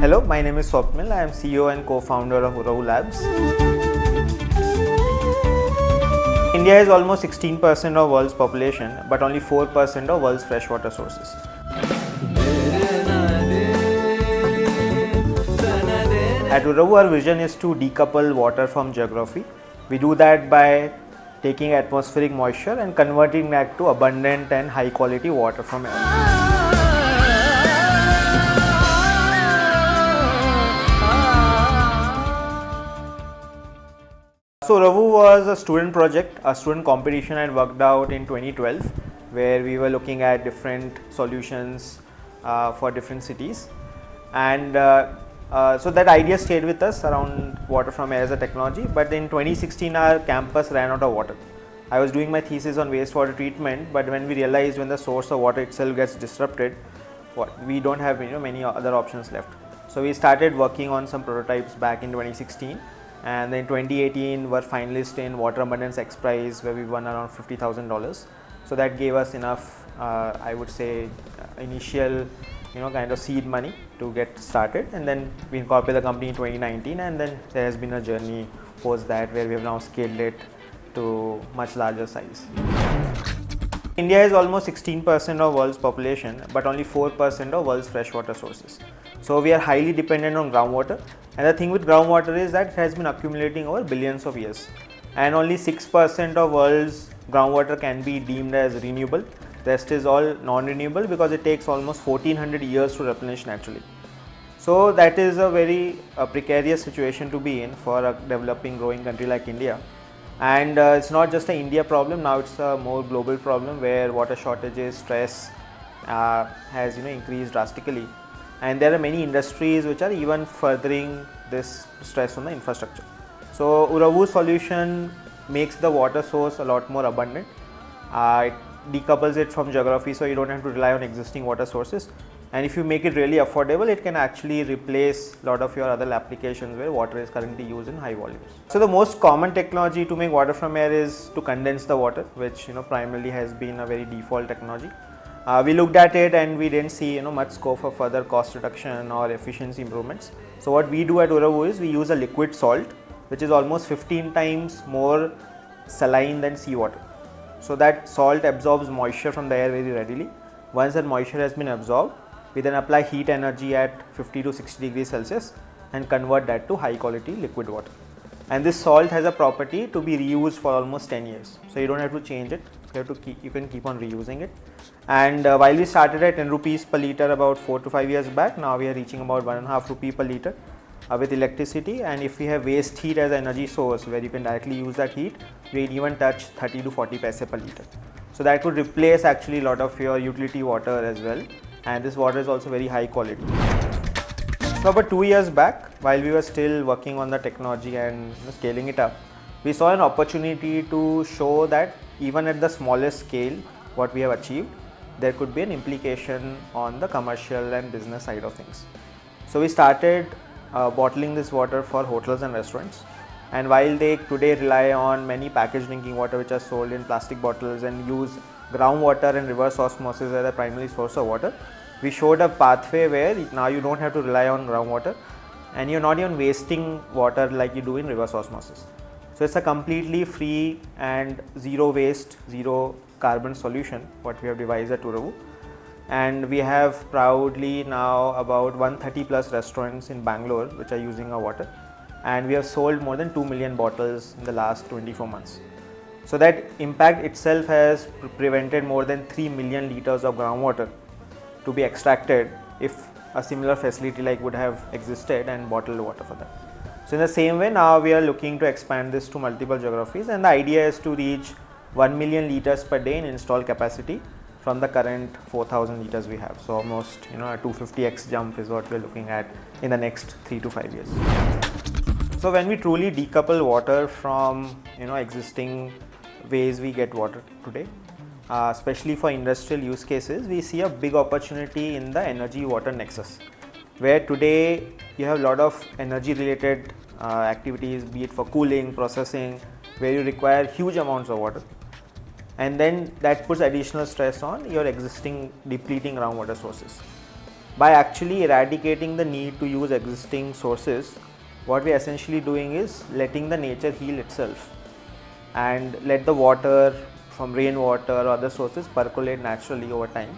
Hello, my name is Swapnil. I am CEO and co-founder of Uravu Labs. India is almost 16% of world's population, but only 4% of world's freshwater sources. At Uravu, our vision is to decouple water from geography. We do that by taking atmospheric moisture and converting that to abundant and high quality water from air. So Uravu was a student project, a student competition I worked out in 2012, where we were looking at different solutions for different cities. And so that idea stayed with us around water from air as a technology. But in 2016, our campus ran out of water. I was doing my thesis on wastewater treatment, but when we realized when the source of water itself gets disrupted, we don't have many other options left. So we started working on some prototypes back in 2016. And then in 2018 were finalists in Water Abundance X Prize, where we won around $50,000. So that gave us enough, I would say, initial kind of seed money to get started. And then we incorporated the company in 2019, and then there has been a journey post that where we have now scaled it to much larger size. India is almost 16% of world's population, but only 4% of world's freshwater sources. So we are highly dependent on groundwater. And the thing with groundwater is that it has been accumulating over billions of years. And only 6% of world's groundwater can be deemed as renewable. The rest is all non-renewable because it takes almost 1400 years to replenish naturally. So that is a very precarious situation to be in for a developing, growing country like India. And it's not just an India problem, now it's a more global problem where water shortages, stress has increased drastically. And there are many industries which are even furthering this stress on the infrastructure. So Uravu's solution makes the water source a lot more abundant. It decouples it from geography, so you don't have to rely on existing water sources. And if you make it really affordable, it can actually replace a lot of your other applications where water is currently used in high volumes. So the most common technology to make water from air is to condense the water, which primarily has been a very default technology. We looked at it and we didn't see much scope for further cost reduction or efficiency improvements. So what we do at Uravu is we use a liquid salt, which is almost 15 times more saline than seawater. So that salt absorbs moisture from the air very readily. Once that moisture has been absorbed, we then apply heat energy at 50 to 60 degrees Celsius and convert that to high quality liquid water. And this salt has a property to be reused for almost 10 years. So you don't have to change it, you can keep on reusing it. And while we started at 10 rupees per litre about 4 to 5 years back, now we are reaching about 1.5 rupee per litre with electricity. And if we have waste heat as an energy source where you can directly use that heat, we even touch 30 to 40 paise per litre. So that would replace actually a lot of your utility water as well. And this water is also very high quality. So about 2 years back, while we were still working on the technology and scaling it up, we saw an opportunity to show that even at the smallest scale, what we have achieved, there could be an implication on the commercial and business side of things. So we started bottling this water for hotels and restaurants. And while they today rely on many packaged drinking water which are sold in plastic bottles and use groundwater and reverse osmosis as a primary source of water, we showed a pathway where now you don't have to rely on groundwater and you're not even wasting water like you do in reverse osmosis. So it's a completely free and zero waste, zero carbon solution what we have devised at Uravu. And we have proudly now about 130 plus restaurants in Bangalore which are using our water, and we have sold more than 2 million bottles in the last 24 months. So that impact itself has prevented more than 3 million liters of groundwater to be extracted if a similar facility like would have existed and bottled water for that. So in the same way, now we are looking to expand this to multiple geographies, and the idea is to reach 1 million liters per day in installed capacity from the current 4,000 liters we have. So almost a 250x jump is what we are looking at in the next 3 to 5 years. So when we truly decouple water from existing ways we get water today, especially for industrial use cases, we see a big opportunity in the energy water nexus, where today you have a lot of energy related activities, be it for cooling, processing, where you require huge amounts of water. And then that puts additional stress on your existing depleting groundwater sources. by actually eradicating the need to use existing sources, what we are essentially doing is letting the nature heal itself and let the water from rainwater or other sources percolate naturally over time,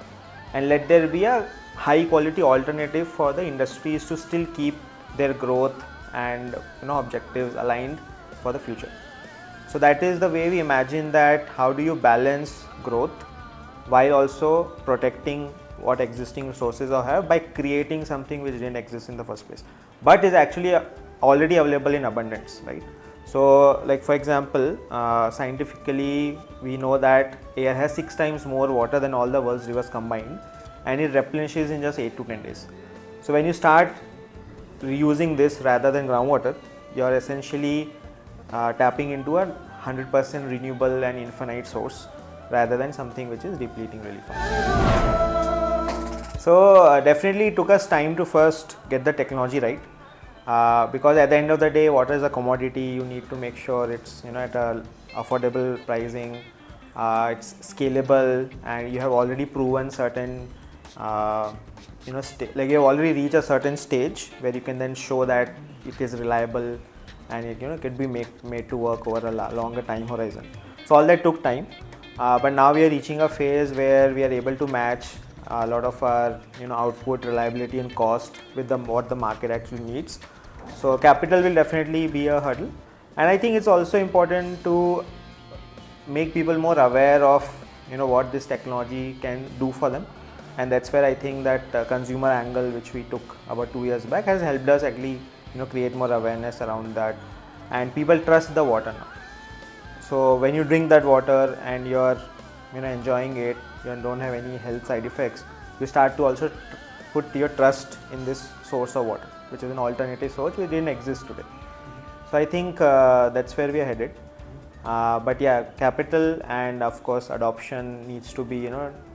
and let there be a high quality alternative for the industries to still keep their growth and objectives aligned for the future. So that is the way we imagine that how do you balance growth while also protecting what existing resources are have by creating something which didn't exist in the first place but is actually already available in abundance, right? So like for example, scientifically we know that air has 6 times more water than all the world's rivers combined, and it replenishes in just 8 to 10 days. So when you start reusing this rather than groundwater, you are essentially tapping into a 100% renewable and infinite source rather than something which is depleting really fast. So definitely it took us time to first get the technology right, because at the end of the day water is a commodity. You need to make sure it's at a affordable pricing, it's scalable, and you have already proven certain like you have already reached a certain stage where you can then show that it is reliable and it could be made to work over a longer time horizon. So all that took time, but now we are reaching a phase where we are able to match a lot of our output, reliability and cost with what the market actually needs. So capital will definitely be a hurdle, and I think it's also important to make people more aware of what this technology can do for them, and that's where I think that consumer angle which we took about 2 years back has helped us actually create more awareness around that, and people trust the water now. So when you drink that water and you're enjoying it, you don't have any health side effects, you start to also put your trust in this source of water, which is an alternative source which didn't exist today. So I think that's where we are headed. But yeah, capital and of course adoption needs to be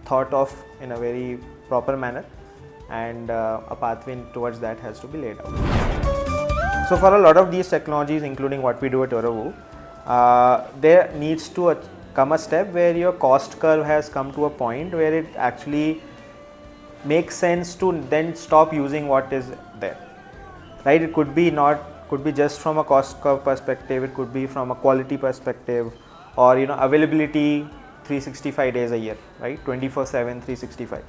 thought of in a very proper manner, and a pathway towards that has to be laid out. So for a lot of these technologies, including what we do at Uravu, there needs to come a step where your cost curve has come to a point where it actually makes sense to then stop using what is there, right? It could be just from a cost curve perspective, it could be from a quality perspective, or availability 365 days a year, right? 24/7, 365.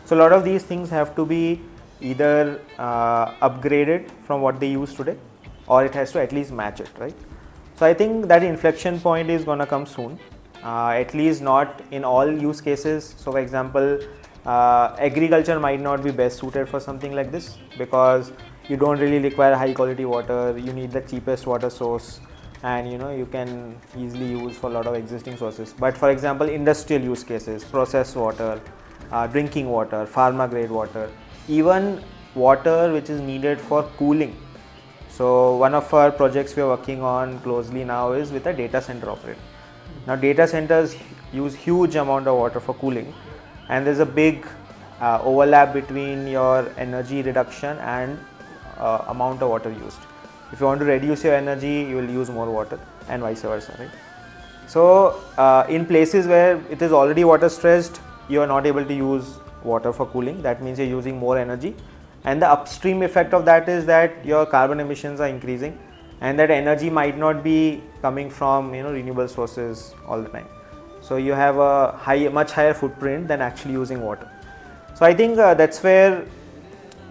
So a lot of these things have to be either upgraded from what they use today, or it has to at least match it, right? So I think that inflection point is going to come soon, at least not in all use cases. So for example, agriculture might not be best suited for something like this because you don't really require high quality water, you need the cheapest water source, and you can easily use for a lot of existing sources. But for example, industrial use cases, processed water, drinking water, pharma grade water, even water which is needed for cooling. So one of our projects we are working on closely now is with a data center operator. Now data centers use huge amount of water for cooling, and there's a big overlap between your energy reduction and amount of water used. If you want to reduce your energy, you will use more water, and vice versa, right? So in places where it is already water stressed, you are not able to use water for cooling. That means you're using more energy, and the upstream effect of that is that your carbon emissions are increasing, and that energy might not be coming from renewable sources all the time. So you have a much higher footprint than actually using water. So I think that's where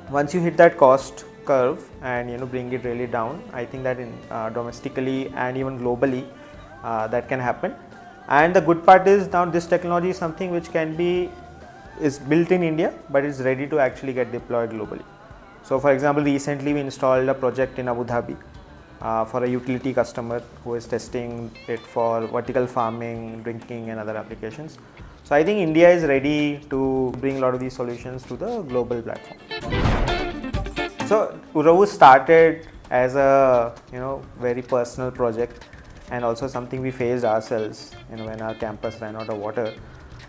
once you hit that cost curve and bring it really down, I think that in domestically and even globally that can happen. And the good part is now this technology is something which is built in India, but it's ready to actually get deployed globally. So for example, recently we installed a project in Abu Dhabi for a utility customer who is testing it for vertical farming, drinking and other applications. So I think India is ready to bring a lot of these solutions to the global platform. So Uravu started as a very personal project, and also something we faced ourselves when our campus ran out of water.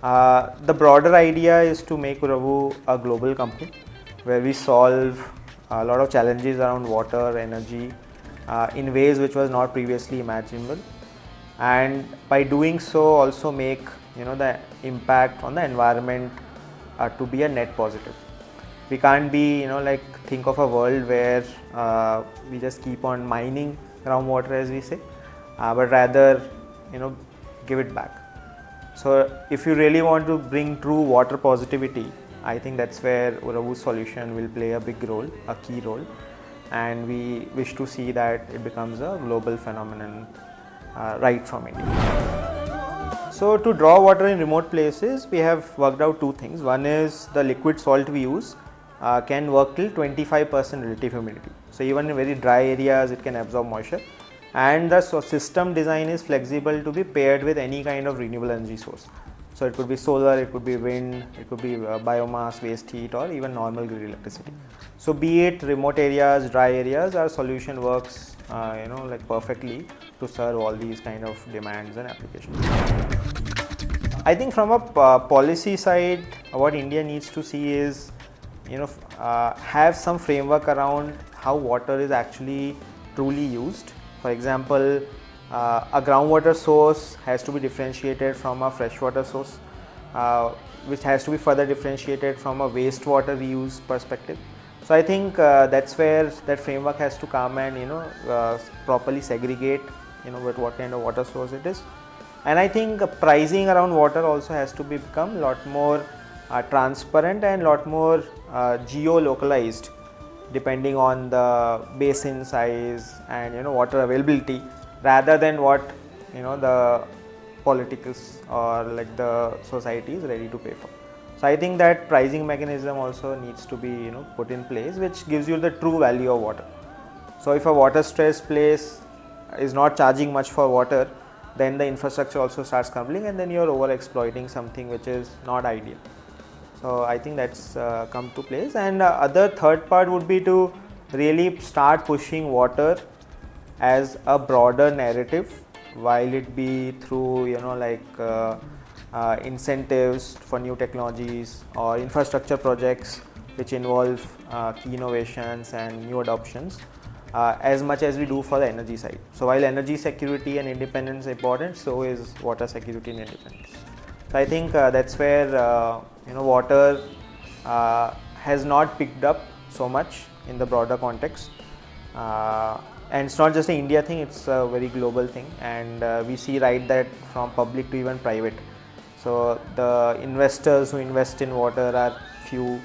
The broader idea is to make Uravu a global company where we solve a lot of challenges around water, energy in ways which was not previously imaginable, and by doing so also make the impact on the environment to be a net positive. We can't be, like think of a world where we just keep on mining groundwater, as we say, but rather, give it back. So if you really want to bring true water positivity, I think that's where Uravu's solution will play a big role, a key role, and we wish to see that it becomes a global phenomenon right from India. So to draw water in remote places, we have worked out two things. One is the liquid salt we use can work till 25% relative humidity. So even in very dry areas, it can absorb moisture. And the system design is flexible to be paired with any kind of renewable energy source. So it could be solar, it could be wind, it could be biomass, waste heat, or even normal grid electricity. So be it remote areas, dry areas, our solution works like perfectly to serve all these kind of demands and applications. I think from a policy side, what India needs to see is have some framework around how water is actually truly used. For example, a groundwater source has to be differentiated from a freshwater source, which has to be further differentiated from a wastewater reuse perspective. So I think that's where that framework has to come and properly segregate with what kind of water source it is. And I think pricing around water also has to become a lot more transparent and a lot more geo-localized, depending on the basin size and water availability, rather than what the politicals or like the society is ready to pay for. So I think that pricing mechanism also needs to be put in place, which gives you the true value of water. So if a water stressed place is not charging much for water, then the infrastructure also starts crumbling, and then you're over exploiting something which is not ideal. So I think that's come to place. And other third part would be to really start pushing water as a broader narrative, while it be through incentives for new technologies or infrastructure projects which involve key innovations and new adoptions, as much as we do for the energy side. So while energy security and independence is important, so is water security and independence. So I think that's where water has not picked up so much in the broader context, and it's not just an India thing, it's a very global thing, and we see that from public to even private. So the investors who invest in water are few,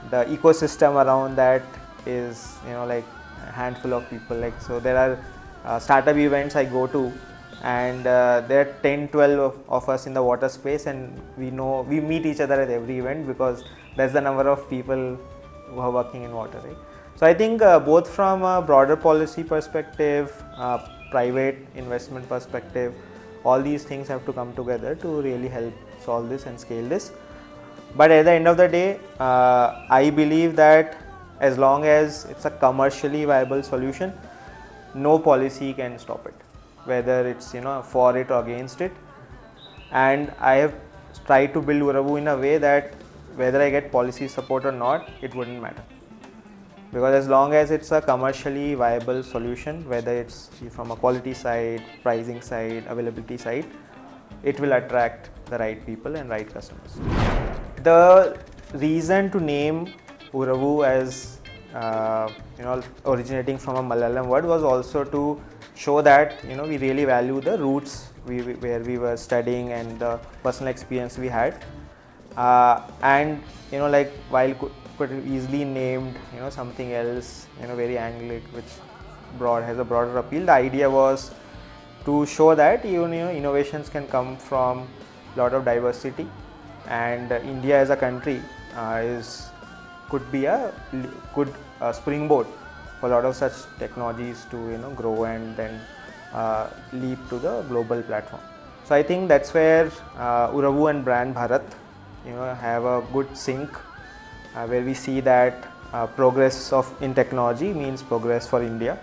the ecosystem around that is like a handful of people. So there are startup events I go to, and there are 10-12 of us in the water space, and we meet each other at every event because that's the number of people who are working in water, right? So I think both from a broader policy perspective, private investment perspective, all these things have to come together to really help solve this and scale this. But at the end of the day, I believe that as long as it's a commercially viable solution, no policy can stop it, whether it's for it or against it. And I have tried to build Uravu in a way that whether I get policy support or not, it wouldn't matter, because as long as it's a commercially viable solution, whether it's from a quality side, pricing side, availability side, it will attract the right people and right customers. The reason to name Uravu as originating from a Malayalam word was also to show that we really value the roots where we were studying and the personal experience we had, and like while could have easily named something else very Anglic, which has a broader appeal, the idea was to show that innovations can come from a lot of diversity, and India as a country could be a good springboard for a lot of such technologies to grow and then leap to the global platform. So I think that's where Uravu and brand Bharat have a good sync, where we see that progress in technology means progress for India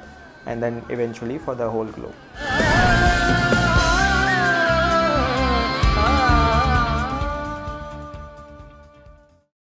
and then eventually for the whole globe.